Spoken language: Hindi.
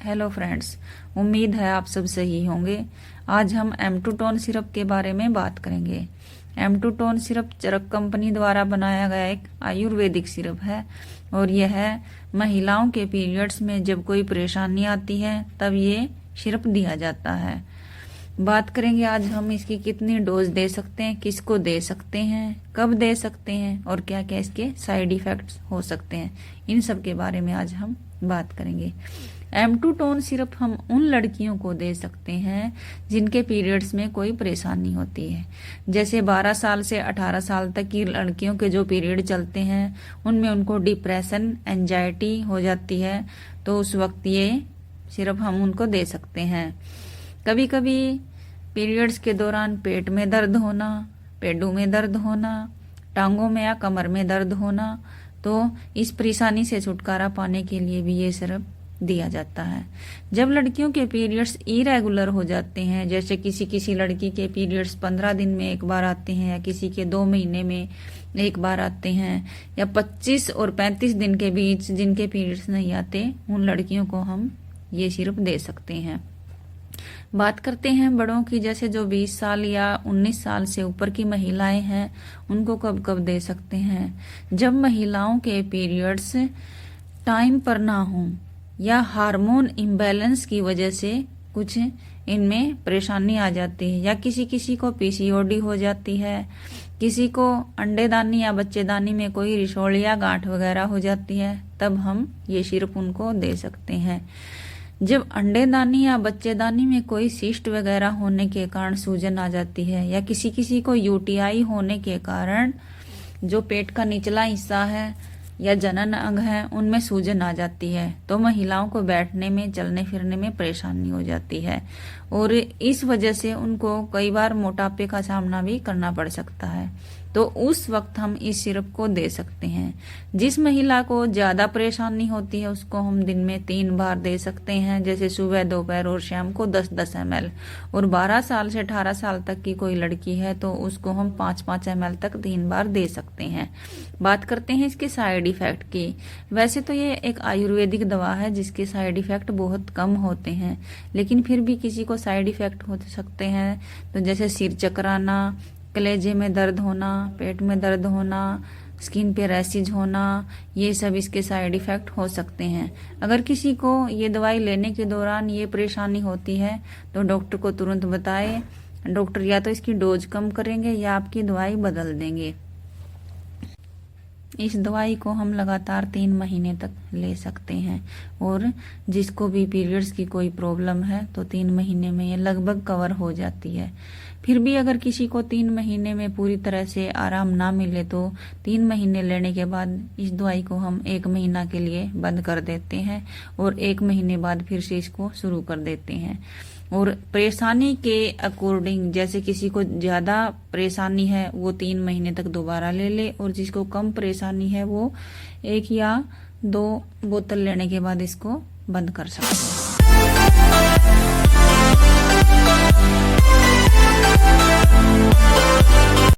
हेलो फ्रेंड्स, उम्मीद है आप सब सही होंगे। आज हम M2 टोन सिरप के बारे में बात करेंगे। M2 टोन सिरप चरक कंपनी द्वारा बनाया गया एक आयुर्वेदिक सिरप है और यह महिलाओं के पीरियड्स में जब कोई परेशानी आती है तब ये सिरप दिया जाता है। बात करेंगे आज हम इसकी कितनी डोज दे सकते हैं, किसको दे सकते हैं, कब दे सकते हैं और क्या क्या इसके साइड इफेक्ट्स हो सकते हैं। इन सब के बारे में आज हम बात करेंगे। M2 टोन सिरप हम उन लड़कियों को दे सकते हैं जिनके पीरियड्स में कोई परेशानी होती है। जैसे 12 साल से 18 साल तक की लड़कियों के जो पीरियड चलते हैं उनमें उनको डिप्रेशन, एंजाइटी हो जाती है, तो उस वक्त ये सिरप हम उनको दे सकते हैं। कभी कभी पीरियड्स के दौरान पेट में दर्द होना, पेडों में दर्द होना, टांगों में या कमर में दर्द होना, तो इस परेशानी से छुटकारा पाने के लिए भी ये सिरप दिया जाता है। जब लड़कियों के पीरियड्स इरेगुलर हो जाते हैं, जैसे किसी लड़की के पीरियड्स 15 दिन में एक बार आते हैं या किसी के 2 महीने में एक बार आते हैं या 25 और 35 दिन के बीच जिनके पीरियड्स नहीं आते, उन लड़कियों को हम ये सिरप दे सकते हैं। बात करते हैं बड़ों की, जैसे जो 20 साल या 19 साल से ऊपर की महिलाएं हैं, उनको कब कब दे सकते हैं। जब महिलाओं के पीरियड्स टाइम पर ना हो या हार्मोन इम्बैलेंस की वजह से कुछ इनमें परेशानी आ जाती है, या किसी को PCOD हो जाती है, किसी को अंडेदानी या बच्चेदानी में कोई रिशोल या गांठ वगैरह हो जाती है, तब हम ये सिरप उनको दे सकते हैं। जब अंडेदानी या बच्चेदानी में कोई सिस्ट वगैरह होने के कारण सूजन आ जाती है, या किसी को UTI होने के कारण जो पेट का निचला हिस्सा है या जनन अंग है उनमें सूजन आ जाती है, तो महिलाओं को बैठने में, चलने फिरने में परेशानी हो जाती है और इस वजह से उनको कई बार मोटापे का सामना भी करना पड़ सकता है। तो उस वक्त हम इस सिरप को दे सकते हैं। जिस महिला को ज्यादा परेशानी होती है उसको हम दिन में 3 बार दे सकते हैं, जैसे सुबह, दोपहर और शाम को 10-10 ml। और 12 साल से 18 साल तक की कोई लड़की है तो उसको हम 5-5 ml तक 3 बार दे सकते हैं। बात करते हैं इसके साइड इफेक्ट की। वैसे तो ये एक आयुर्वेदिक दवा है जिसके साइड इफेक्ट बहुत कम होते हैं, लेकिन फिर भी किसी को साइड इफेक्ट हो सकते हैं। तो जैसे सिर चकराना, कलेजे में दर्द होना, पेट में दर्द होना, स्किन पे रैशेज होना, ये सब इसके साइड इफेक्ट हो सकते हैं। अगर किसी को ये दवाई लेने के दौरान ये परेशानी होती है तो डॉक्टर को तुरंत बताएं। डॉक्टर या तो इसकी डोज कम करेंगे या आपकी दवाई बदल देंगे। इस दवाई को हम लगातार 3 महीने तक ले सकते हैं और जिसको भी पीरियड्स की कोई प्रॉब्लम है तो 3 महीने में ये लगभग कवर हो जाती है। फिर भी अगर किसी को 3 महीने में पूरी तरह से आराम ना मिले तो 3 महीने लेने के बाद इस दवाई को हम 1 महीना के लिए बंद कर देते हैं और 1 महीने बाद फिर से इसको शुरू कर देते हैं। और परेशानी के अकॉर्डिंग, जैसे किसी को ज्यादा परेशानी है वो 3 महीने तक दोबारा ले ले और जिसको कम परेशानी है वो 1 या 2 बोतल लेने के बाद इसको बंद कर सकते हैं।